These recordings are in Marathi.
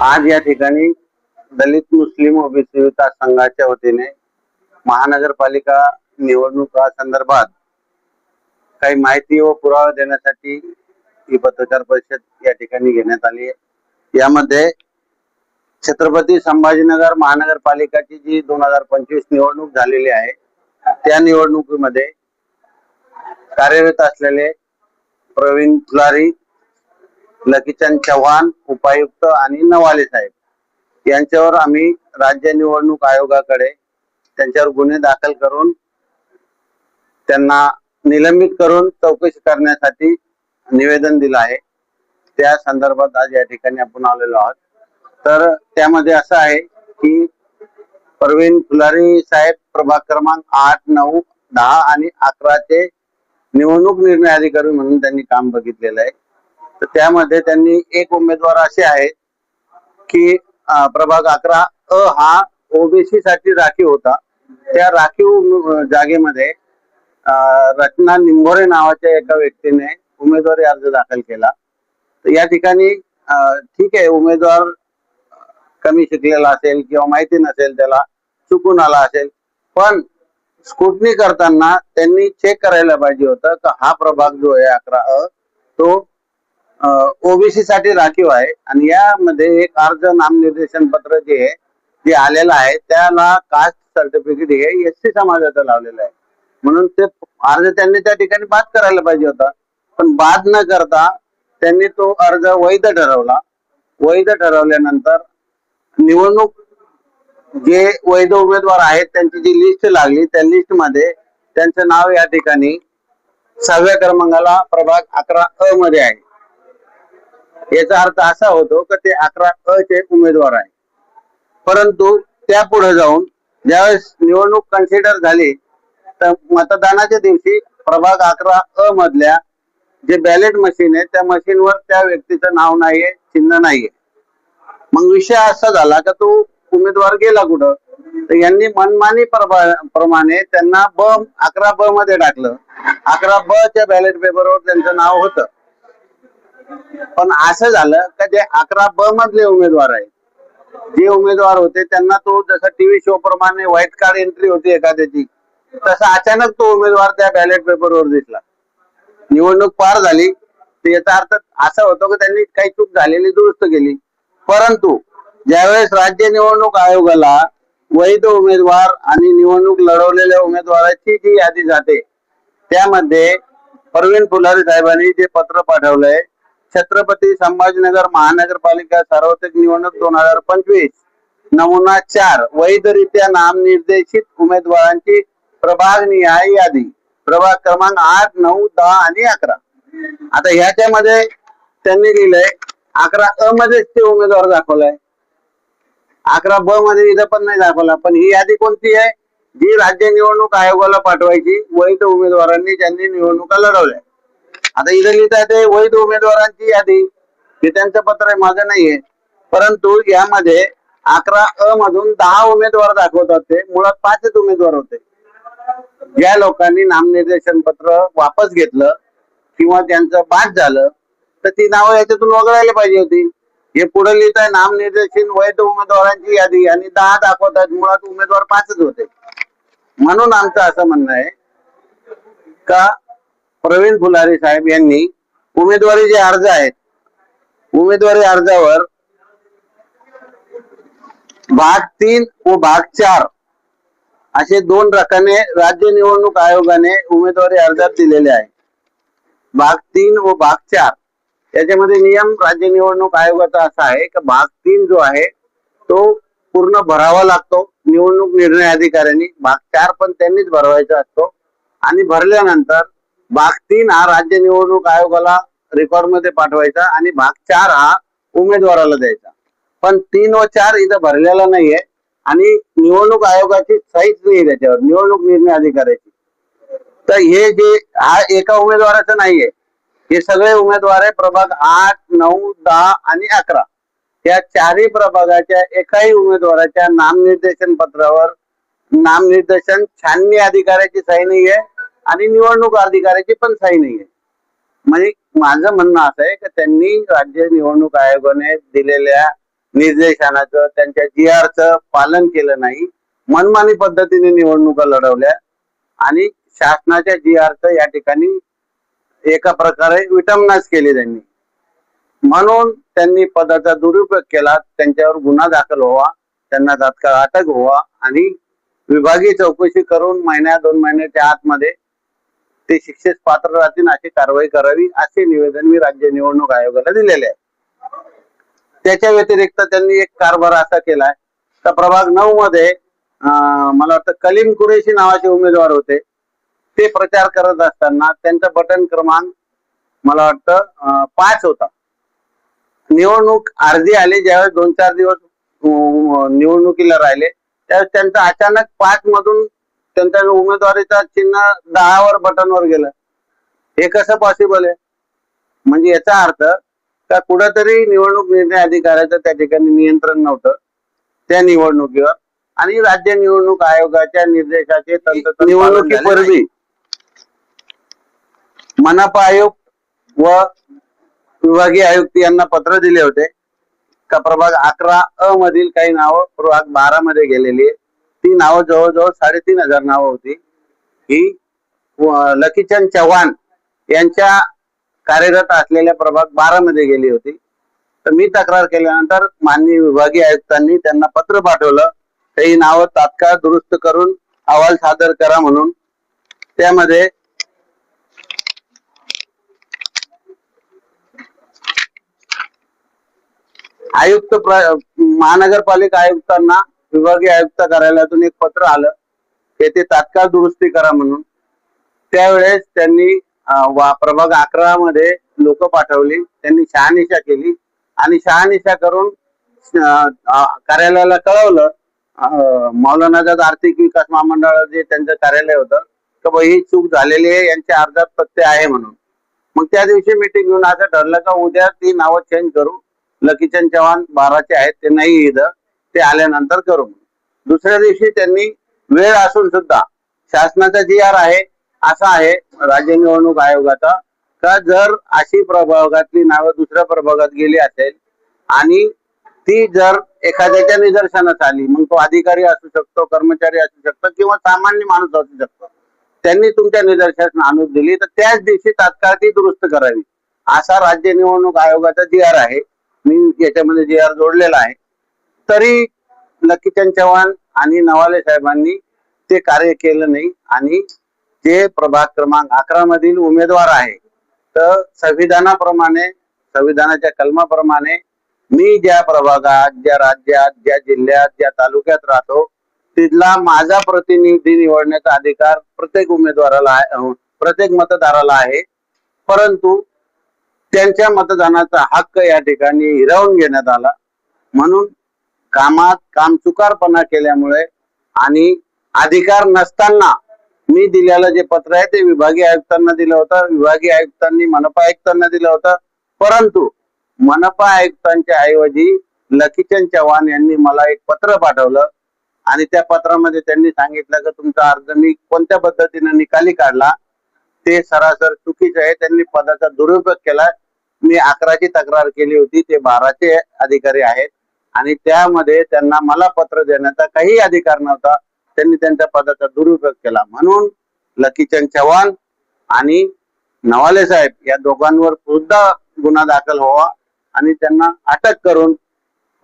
आज या ठिकाणी दलित मुस्लिम ओबीसी विकास संघाच्या वतीने महानगरपालिका निवडणुका संदर्भात काही माहिती व पुरावा देण्यासाठी ही पत्रकार परिषद या ठिकाणी घेण्यात आली आहे। यामध्ये छत्रपती संभाजीनगर महानगरपालिकाची जी 2025 निवडणूक झालेली आहे त्या निवडणुकीमध्ये कार्यरत असलेले प्रवीण फुलारी, लकीचंद चव्हाण उपायुक्त आणि नवाले साहेब यांच्यावर आम्ही राज्य निवडणूक आयोगाकडे त्यांच्यावर गुन्हे दाखल करून त्यांना निलंबित करून चौकशी करण्यासाठी निवेदन दिलं आहे। त्या संदर्भात आज या ठिकाणी आपण आलेलो आहोत। तर त्यामध्ये असं आहे की प्रवीण फुलारी साहेब प्रभाग क्रमांक 8, 9, 10 आणि 11 चे निवडणूक निर्णय अधिकारी म्हणून त्यांनी काम बघितलेलं आहे। तर त्यामध्ये त्यांनी एक उमेदवार असे आहेत की प्रभाग 11 अ हा ओबीसी साठी राखीव होता। त्या राखीव जागेमध्ये रचना निंभोरे नावाच्या एका व्यक्तीने उमेदवारी अर्ज दाखल केला। तर या ठिकाणी ठीक आहे, उमेदवार कमी शिकलेला असेल किंवा माहिती नसेल, त्याला चुकून आला असेल, पण स्क्रुटनी करताना त्यांनी चेक करायला पाहिजे होतं की हा प्रभाग जो आहे 11 अ तो ओबीसी साठी राखीव आहे आणि यामध्ये एक अर्ज नामनिर्देशन पत्र जे आलेलं आहे त्याला कास्ट सर्टिफिकेट हे एससी समाजाचं लावलेलं आहे। म्हणून ते अर्ज त्यांनी त्या ठिकाणी बाद करायला पाहिजे होता, पण बाद न करता त्यांनी तो अर्ज वैध ठरवला। वैध ठरवल्यानंतर निवडणूक जे वैध उमेदवार आहेत त्यांची जी लिस्ट लागली त्या लिस्ट मध्ये त्यांचं नाव या ठिकाणी 6व्या क्रमांकाला प्रभाग 11 अ मध्ये आहे। याचा अर्थ असा होतो की ते 11 अ चे उमेदवार आहे। परंतु त्या पुढे जाऊन ज्यावेळेस निवडणूक कन्सिडर झाली तर मतदानाच्या दिवशी प्रभाग 11 अ मधल्या जे बॅलेट मशीन आहे त्या मशीनवर त्या व्यक्तीचं नाव नाहीये, चिन्ह नाहीये। मग विषय असा झाला की तो उमेदवार गेला कुठं, तर यांनी मनमानी प्रमाणे त्यांना 11 ब मध्ये टाकलं। 11 ब च्या बॅलेट पेपरवर त्यांचं नाव होतं, पण असं झालं की जे 11 ब मधले उमेदवार आहेत, जे उमेदवार होते त्यांना तो जसं टीव्ही शो प्रमाणे व्हाईट कार्ड एंट्री होती एखाद्याची, तसा अचानक तो उमेदवार त्या बॅलेट पेपरवर दिसला। निवडणूक पार झाली तर याचा अर्थ असा होतो की त्यांनी काही चूक झालेली दुरुस्त केली। परंतु ज्यावेळेस राज्य निवडणूक आयोगाला वैध उमेदवार आणि निवडणूक लढवलेल्या उमेदवाराची जी यादी जाते त्यामध्ये प्रवीण फुलारी साहेबांनी जे पत्र पाठवलंय, छत्रपती संभाजीनगर महानगरपालिका सार्वत्रिक निवडणूक 2025 नमुना 4 वैधरित्या नामनिर्देशित उमेदवारांची प्रभाग निहाय यादी प्रभाग क्रमांक 8, 9, 10 आणि 11। आता ह्याच्यामध्ये त्यांनी लिहिलंय 11 अ मध्येच ते उमेदवार दाखवलाय, 11 ब मध्ये इथं पण नाही दाखवला। पण ही यादी कोणती आहे? जी राज्य निवडणूक आयोगाला पाठवायची वैध उमेदवारांनी ज्यांनी निवडणुका लढवल्या। आता इथं लिहित आहे ते वैध उमेदवारांची यादी, हे त्यांचं पत्र आहे, माझं नाहीये। परंतु यामध्ये 11 अ मधून 10 उमेदवार दाखवतात, ते मुळात 5च उमेदवार होते। ज्या लोकांनी नामनिर्देशन पत्र वापस घेतलं किंवा त्यांचं बाद झालं तर ती नावं याच्यातून वगळायला पाहिजे होती। हे पुढे लिहित आहे नामनिर्देशन वैध उमेदवारांची यादी आणि 10 दाखवतात, मुळात उमेदवार 5च होते। म्हणून आमचं असं म्हणणं आहे का प्रवीण फुलारी साहेब यांनी उमेदवारी जे अर्ज आहेत, उमेदवारी अर्जावर भाग 3 व भाग 4 असे 2 रकाने राज्य निवडणूक आयोगाने उमेदवारी अर्जात दिलेले आहे। भाग 3 व भाग 4 याच्यामध्ये नियम राज्य निवडणूक आयोगाचा असा आहे की भाग 3 जो आहे तो पूर्ण भरावा लागतो निवडणूक निर्णय अधिकाऱ्यांनी, भाग 4 पण त्यांनीच भरवायचा असतो आणि भरल्यानंतर भाग 3 हा राज्य निवडणूक आयोगाला रेकॉर्ड मध्ये पाठवायचा आणि भाग 4 हा उमेदवाराला द्यायचा। पण 3 व 4 इथं भरलेला नाहीये आणि निवडणूक आयोगाची सहीच नाही त्याच्यावर, निवडणूक निर्णय अधिकाऱ्याची। तर हे जे हा एका उमेदवाराचं नाहीये, हे सगळे उमेदवार आहे प्रभाग 8, 9, 10 आणि 11 या 4ही प्रभागाच्या एकाही उमेदवाराच्या नामनिर्देशन पत्रावर नामनिर्देशन छाननी अधिकाऱ्याची सही नाहीये आणि निवडणूक अधिकाऱ्याची पण सही नाहीये। म्हणजे माझं म्हणणं असं आहे की त्यांनी राज्य निवडणूक आयोगाने दिलेल्या निर्देशानाचं त्यांच्या GRचं पालन केलं नाही, मनमानी पद्धतीने निवडणुका लढवल्या आणि शासनाच्या GRचं या ठिकाणी एका प्रकारे विटंबनाच केली त्यांनी. म्हणून त्यांनी पदाचा दुरुपयोग केला. त्यांच्यावर गुन्हा दाखल व्हावा, त्यांना तात्काळ अटक व्हावा आणि विभागीय चौकशी करून महिन्या 2 महिन्याच्या आतमध्ये ते शिक्षेस पात्र राहतील अशी कारवाई करावी, असे निवेदन मी राज्य निवडणूक आयोगाला दिलेले आहे. त्याच्या व्यतिरिक्त त्यांनी एक कारभार असा केलाय तर प्रभाग 9 मध्ये मला वाटतं कलीम कुरेशी नावाचे उमेदवार होते. ते प्रचार करत असताना त्यांचा बटन क्रमांक मला वाटतं 5 होता. निवडणूक अर्धी आली, ज्यावेळेस 2-4 दिवस निवडणुकीला राहिले त्यावेळेस त्यांचं अचानक 5 मधून त्यांच्या उमेदवारीचा चिन्ह 10 वर बटनवर गेलं. हे कसं पॉसिबल आहे? म्हणजे याचा अर्थ का कुठंतरी निवडणूक निर्णय अधिकाऱ्याचं त्या ठिकाणी नियंत्रण नव्हतं त्या निवडणुकीवर आणि राज्य निवडणूक आयोगाच्या निर्देशाचे तंतोतंत निवडणुकीपूर्वी मनपा आयुक्त व विभागीय आयुक्त यांना पत्र दिले होते का प्रभाग 11 मधील काही नावं प्रभाग 12 मध्ये गेलेली आहे. ती नावं जवळजवळ 3500 नावं होती. ही लकीचंद चव्हाण यांच्या कार्यरत असलेल्या प्रभाग 12 मध्ये गेली होती. तर मी तक्रार केल्यानंतर माननीय विभागीय आयुक्तांनी त्यांना पत्र पाठवलं, ही नावं तात्काळ दुरुस्त करून अहवाल सादर करा म्हणून. त्यामध्ये आयुक्त महानगरपालिका आयुक्तांना विभागीय आयुक्त कार्यालयातून एक पत्र आलं की ते तात्काळ दुरुस्ती करा म्हणून. त्यावेळेस त्यांनी प्रभाग 11 मध्ये लोक पाठवली, त्यांनी शहानिशा केली आणि शहानिशा करून कार्यालयाला कळवलं. मौलानाजाद आर्थिक विकास महामंडळ जे त्यांचं कार्यालय होतं तर ही चूक झालेली आहे, यांच्या अर्जात तथ्य आहे म्हणून. मग त्या दिवशी मीटिंग घेऊन असं ठरलं का उद्या ती नावं चेंज करू. लकीचंद चव्हाण 12चे आहेत, ते नाही इथं, ते आल्यानंतर करू. दुसऱ्या दिवशी त्यांनी वेळ असून सुद्धा शासनाचा GR आहे असा आहे राज्य निवडणूक आयोगाचा का जर अशी प्रभागातली नावं दुसऱ्या प्रभागात गेली असेल आणि ती जर एखाद्याच्या निदर्शनास आली, मग तो अधिकारी असू शकतो, कर्मचारी असू शकतो किंवा सामान्य माणूस असू शकतो, त्यांनी तुमच्या निदर्शनास आणून दिली तर त्याच दिवशी तात्काळ ती दुरुस्त करावी असा राज्य निवडणूक आयोगाचा GR आहे. मी याच्यामध्ये GR जोडलेला आहे. तरी लकीचंद चव्हाण आणि नवाले साहेबांनी ते कार्य केलं नाही आणि जे प्रभाग क्रमांक 11 मधील उमेदवार आहे तर संविधानाप्रमाणे, संविधानाच्या कलमाप्रमाणे मी ज्या प्रभागात, ज्या राज्यात, ज्या जिल्ह्यात, ज्या तालुक्यात राहतो तिथला माझा प्रतिनिधी निवडण्याचा अधिकार प्रत्येक उमेदवाराला आहे, प्रत्येक मतदाराला आहे. परंतु त्यांच्या मतदानाचा हक्क या ठिकाणी हिरावून घेण्यात आला. म्हणून कामात कामचुकारपणा केल्यामुळे आणि अधिकार नसताना मी दिलेलं जे पत्र आहे ते विभागीय आयुक्तांना दिलं होतं, विभागीय आयुक्तांनी मनपा आयुक्तांना दिलं होतं. परंतु मनपा आयुक्तांच्या ऐवजी लकीचंद चव्हाण यांनी मला एक पत्र पाठवलं आणि त्या पत्रामध्ये त्यांनी सांगितलं की तुमचा अर्ज मी कोणत्या पद्धतीने निकाली काढला ते सरासर चुकीचं आहे. त्यांनी पदाचा दुरुपयोग केला. मी 11ची तक्रार केली होती, ते 12चे अधिकारी आहेत आणि त्यामध्ये त्यांना मला पत्र देण्याचा काही अधिकार नव्हता. त्यांनी त्यांच्या पदाचा दुरुपयोग केला. म्हणून लकीचंद चव्हाण आणि नवाले साहेब या दोघांवर सुद्धा गुन्हा दाखल व्हावा आणि त्यांना अटक करून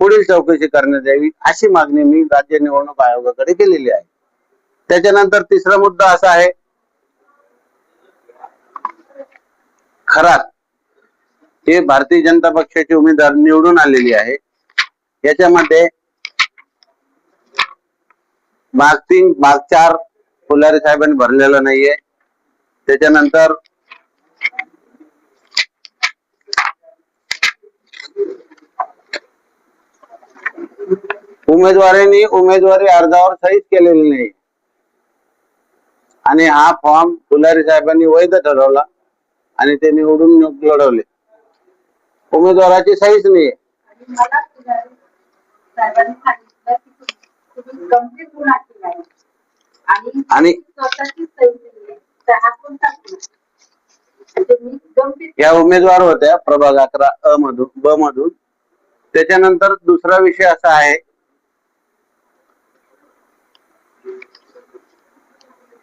पुढील चौकशी करण्यात यावी अशी मागणी मी राज्य निवडणूक आयोगाकडे केलेली आहे. त्याच्यानंतर तिसरा मुद्दा असा आहे, खरात हे भारतीय जनता पक्षाचे उमेदवार निवडून आलेली आहे. याच्यामध्ये भाग 3 भाग 4 फुलारी साहेबांनी भरलेलं नाहीये. त्याच्यानंतर उमेदवारांनी उमेदवारी अर्जावर सहीच केलेली नाही आणि हा फॉर्म फुलारी साहेबांनी वैध ठरवला आणि ते निवडून लढवले. उमेदवाराची सहीच नाहीये. आणि या उमेदवार होत्या प्रभाग 11 ब मधून त्याच्यानंतर दुसरा विषय असा आहे,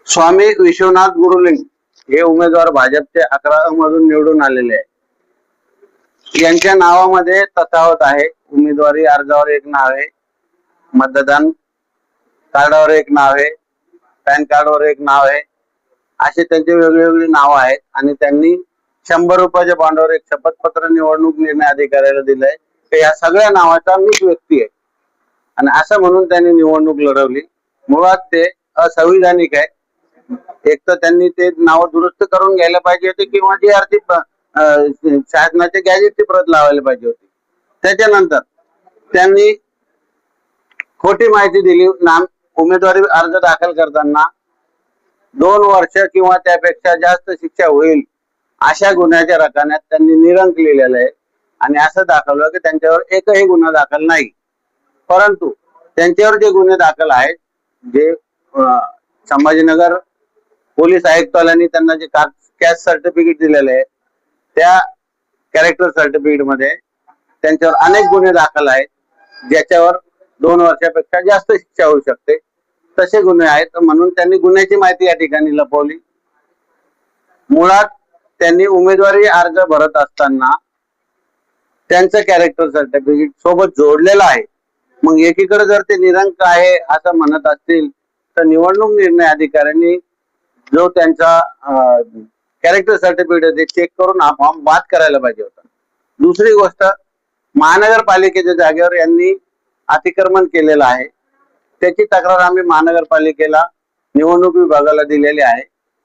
स्वामी विश्वनाथ गुरुलिंग हे उमेदवार भाजपचे 11 मधून निवडून आलेले आहे. यांच्या नावामध्ये तफावत आहे. उमेदवारी अर्जावर एक नाव आहे, मतदान कार्डावर एक नाव आहे, पॅन कार्डवर एक नाव आहे, असे त्यांचे वेगवेगळी नाव आहेत. आणि त्यांनी 100 रुपयाच्या बॉन्डवर एक शपथपत्र निवडणूक निर्णय अधिकाऱ्याला दिलंय की या सगळ्या नावाचा मीच व्यक्ती आहे, आणि असं म्हणून त्यांनी निवडणूक लढवली. मुळात ते असंविधानिक आहे. एक तर त्यांनी ते नाव दुरुस्त करून घ्यायला पाहिजे होते, किंवा जी आर्थिक शासनाच्या गॅजेटची प्रत लावायला पाहिजे होती. त्याच्यानंतर त्यांनी खोटी माहिती दिली. उमेदवारी अर्ज दाखल करताना 2 वर्ष किंवा त्यापेक्षा जास्त शिक्षा होईल अशा गुन्ह्याच्या रकान्यात त्यांनी निरंक लिहिलेलं आहे, आणि असं दाखवलं की त्यांच्यावर एकही गुन्हा दाखल नाही. परंतु त्यांच्यावर जे गुन्हे दाखल आहेत, जे संभाजीनगर पोलीस आयुक्तालयांनी त्यांना जे कॅस्ट सर्टिफिकेट दिलेले आहे, त्या कॅरेक्टर सर्टिफिकेट मध्ये त्यांच्यावर अनेक गुन्हे दाखल आहेत, ज्याच्यावर 2 वर्षापेक्षा जास्त शिक्षा होऊ शकते. तसे गुन्हे आहेत, म्हणून त्यांनी गुन्ह्याची माहिती या ठिकाणी लपवली. मुळात त्यांनी उमेदवारी अर्ज भरत असताना त्यांचं कॅरेक्टर सर्टिफिकेट सोबत जोडलेलं आहे. मग एकीकडे जर ते निरंक आहे असं म्हणत असतील, तर निवडणूक निर्णय अधिकाऱ्यांनी जो त्यांचा कॅरेक्टर सर्टिफिकेट ते चेक करून हा फॉर्म बाद करायला पाहिजे होता. दुसरी गोष्ट, महानगरपालिकेच्या जागेवर यांनी अतिक्रमण केलेलं आहे. त्याची तक्रार आम्ही महानगरपालिकेला, निवडणूक विभागाला दिलेली आहे,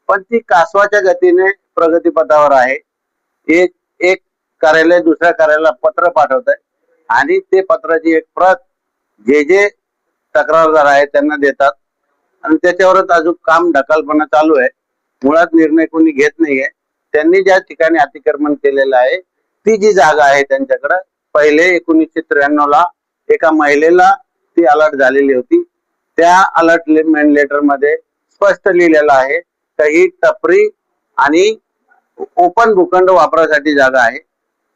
पण ती कासवाच्या गतीने प्रगतीपथावर आहे. एक कार्यालय दुसऱ्या कार्यालयाला पत्र पाठवत आहे, आणि ते पत्राची एक प्रत जे तक्रारदार आहे त्यांना देतात, आणि त्याच्यावरच अजून काम ढकलपणा चालू आहे. मुळात निर्णय कोणी घेत नाहीये. त्यांनी ज्या ठिकाणी अतिक्रमण केलेलं आहे ती जी जागा आहे त्यांच्याकडे, पहिले 1993 ला एका महिलेला ती अलर्ट झालेली होती. त्या अलर्टमेंट लेटर मध्ये स्पष्ट लिहिलेलं आहे की ही टपरी आणि ओपन भूखंड वापरासाठी जागा आहे.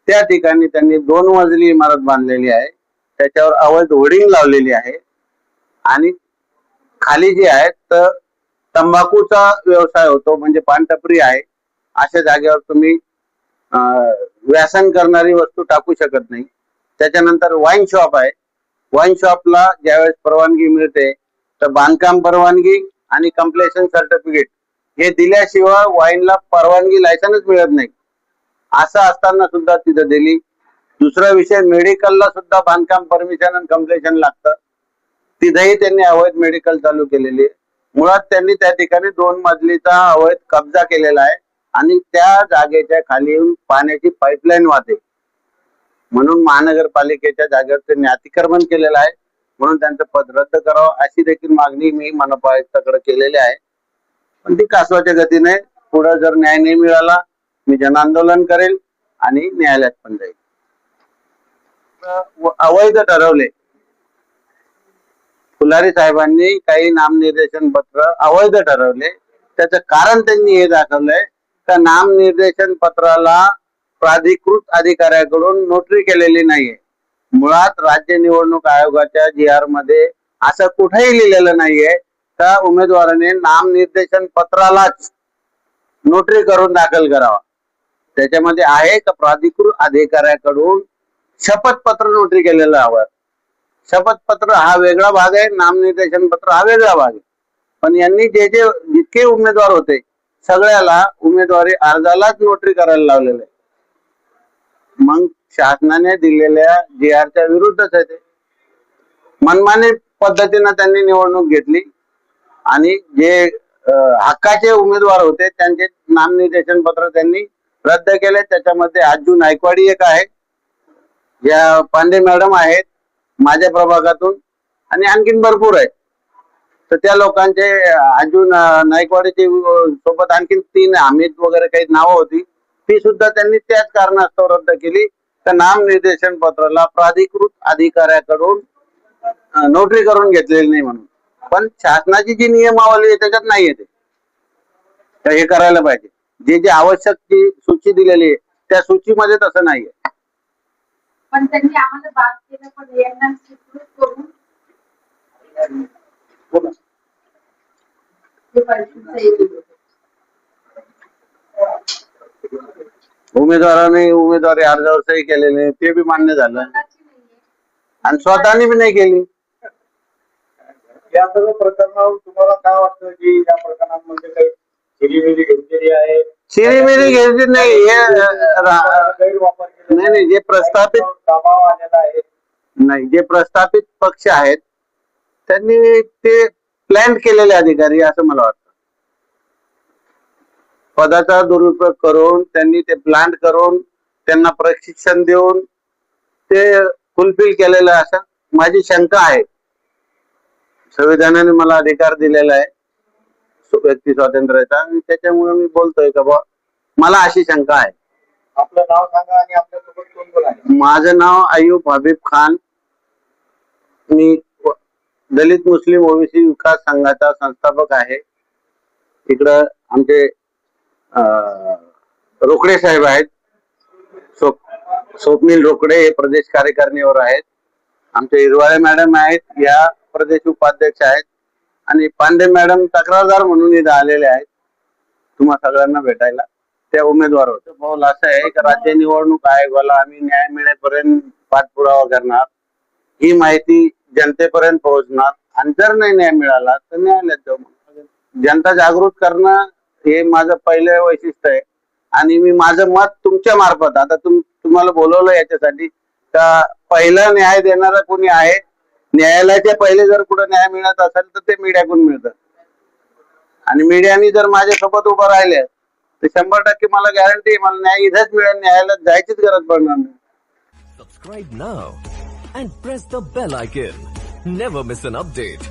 त्या ठिकाणी त्यांनी 2 मजली इमारत बांधलेली आहे, त्याच्यावर अवैध होर्डिंग लावलेली आहे, आणि खाली जे आहे तर तंबाखूचा व्यवसाय होतो, म्हणजे पानटपरी आहे. अशा जागेवर तुम्ही व्यसन करणारी वस्तू टाकू शकत नाही. त्याच्यानंतर वाईन शॉप आहे. वाईन शॉपला ज्यावेळेस परवानगी मिळते तर बांधकाम परवानगी आणि कंप्लेशन सर्टिफिकेट हे दिल्याशिवाय वाईनला परवानगी, लायसन्स मिळत नाही. असं असताना सुद्धा तिथं दिली. दुसरा विषय, मेडिकलला सुद्धा बांधकाम परमिशन आणि कंप्लेशन लागतं. तिथेही त्यांनी अवैध मेडिकल चालू केलेली आहे. मुळात त्यांनी त्या ठिकाणी 2 मजलीचा अवैध कब्जा केलेला आहे, आणि त्या जागेच्या खाली येऊन पाण्याची पाईपलाईन वाहते, म्हणून महानगरपालिकेच्या जागेवर त्यांनी अतिक्रमण केलेलं आहे. म्हणून त्यांचं पद रद्द करावं अशी देखील मागणी मी मनपा आयुक्ताकडे केलेली आहे. पण ती कासवाच्या गतीने पुढे जर न्याय नाही मिळाला, मी जनआंदोलन करेल आणि न्यायालयात पण जाईल. अवैध ठरवले. फुलारी साहेबांनी काही नामनिर्देशन पत्र अवैध ठरवले. त्याचं कारण त्यांनी हे दाखवलंय का नामनिर्देशन पत्राला प्राधिकृत अधिकाऱ्याकडून नोटरी केलेली नाहीये. मुळात राज्य निवडणूक आयोगाच्या GR मध्ये असं कुठेही लिहिलेलं नाहीये का उमेदवाराने नामनिर्देशन पत्रालाच नोटरी करून दाखल करावा. त्याच्यामध्ये आहे का प्राधिकृत अधिकाऱ्याकडून शपथपत्र नोटरी केलेलं हवं. शपथपत्र हा वेगळा भाग आहे, नामनिर्देशन पत्र हा वेगळा भाग आहे. पण यांनी जितके उमेदवार होते सगळ्याला उमेदवारी अर्जालाच नोटरी करायला लावलेलं आहे. मग शासनाने दिलेल्या GRच्या विरुद्धच आहे ते. मनमानी पद्धतीने त्यांनी निवडणूक घेतली, आणि जे हक्काचे उमेदवार होते त्यांचे नामनिर्देशन पत्र त्यांनी रद्द केले. त्याच्यामध्ये आजू नायकवाडी एक आहे, या पांडे मॅडम आहेत माझ्या प्रभागातून, आणि आणखीन भरपूर आहेत. तर त्या लोकांचे आजू नायकवाडीचे सोबत आणखीन 3 अमित वगैरे काही नावं होती, ती सुद्धा त्यांनी त्याच कारणास्तव रद्द केली तर नामनिर्देशन पत्राला प्राधिकृत अधिकाऱ्याकडून नोटरी करून घेतलेली नाही म्हणून. पण शासनाची जी नियमावली आहे त्याच्यात नाही येते, तर हे करायला पाहिजे. जे आवश्यक ती सूची दिलेली आहे त्या सूचीमध्ये तसं नाहीये. पण त्यांनी आम्हाला बात केलं, पण यांना स्वीकृत करून ते पैशाचं हे दिलं. उमेदवाराने उमेदवारी अर्जावर सही केलेली नाही, ते बी मान्य झालं स्वतःची नाहीये. आणि स्वतःने बी नाही केली. या सर्व प्रकरणावर तुम्हाला काय वाटतं की या प्रकरणांमध्ये काही चिरीमिरी घेतलेली आहे? चिरीमिरी घ्यायची नाही, हे गैरवापर केला नाही, जे प्रस्थापित दबाव आलेला आहे. नाही, जे प्रस्थापित पक्ष आहेत त्यांनी ते प्लॅन केलेले अधिकारी असं मला वाटतं. पदाचा दुरुपयोग करून त्यांनी ते प्लॅन करून त्यांना प्रशिक्षण देऊन ते फुलफिल केलेलं आहे असं माझी शंका आहे. संविधानाने मला अधिकार दिलेला आहे व्यक्ती स्वातंत्र्याचा, आणि त्याच्यामुळे मी बोलतोय का बा मला अशी शंका आहे. आपलं नाव सांगा आणि आपल्यासोबत कोण कोण आहे? माझं नाव अयूब हबीब खान. मी दलित मुस्लिम ओबीसी विकास संघाचा संस्थापक आहे. इकडं आमचे रोकडे साहेब आहेत, स्वप्नील रोकडे हे प्रदेश कार्यकारिणीवर आहेत. आमचे हिरवाळे मॅडम आहेत, या प्रदेश उपाध्यक्ष आहेत, आणि पांडे मॅडम तक्रारदार म्हणून इथं आलेले आहेत तुम्हा सगळ्यांना भेटायला. त्या उमेदवार होते. पाऊल असं आहे की राज्य निवडणूक आयोगाला आम्ही न्याय मिळेपर्यंत पाठपुरावा करणार, ही माहिती जनतेपर्यंत पोहोचणार, आणि जर नाही न्याय मिळाला तर न्यायालयात जाऊ. जनता जागृत करणं हे माझं पहिलं वैशिष्ट्य आहे. आणि मी माझं मत तुमच्या मार्फत आता तुम्हाला बोलवलं याच्यासाठी का पहिला न्याय देणारा कोणी आहे, न्यायालयाच्या पहिले जर कुठं न्याय मिळत असेल तर ते मीडियाकडून मिळतं. आणि मीडियाने जर माझ्यासोबत उभं राहिले तर 100% मला गॅरंटी मला न्याय इथेच मिळेल, न्यायालयात जायचीच गरज पडणार नाही. Subscribe now and press the bell icon. Never miss an update.